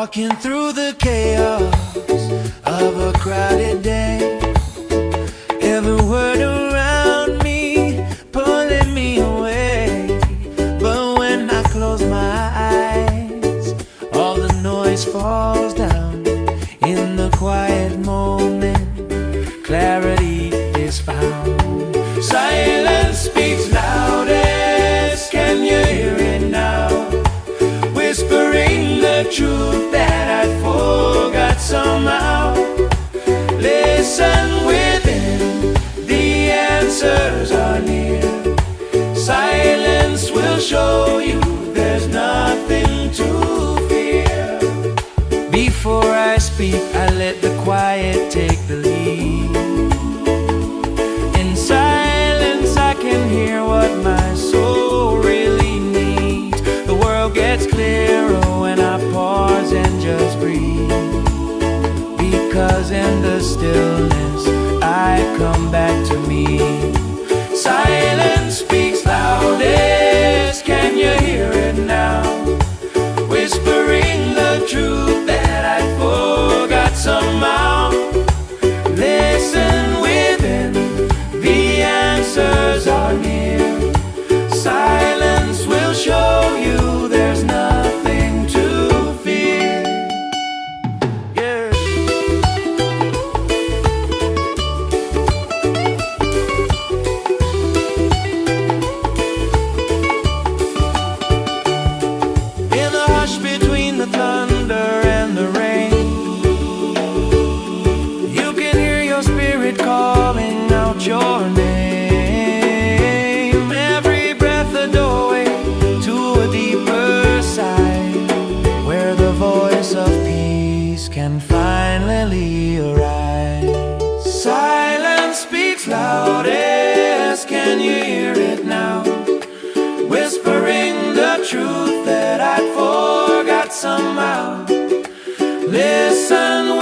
Walking through the chaos of a crowded day, every word around me pulling me away. But when I close my eyes, all the noise falls down. In the quiet moment, clarity is found. Silence speaks loudest, can you hear it now? Whispering the truth that I forgot somehow. Listen within, the answers are near. Silence will show you there's nothing to fear. Before I speak, I let the quiet take the lead. In silence I can hear what my soul really needs. The world gets clearer when I pause and just breathe. Because in the stillness I come back to me. Silence speaks loudest, can you hear it now? Whispering the truth that I forgot somehow. Listen within, the answers are near. Silence will show you there's nothing to fear. Yeah. In the hush between the thunder and the rain, you can hear your spirit calling out your name. Every breath a doorway to a deeper side, where the voice of peace can finally arise. Silence speaks loudest, can you hear it now? Whispering the truth that I forgot somehow. Listen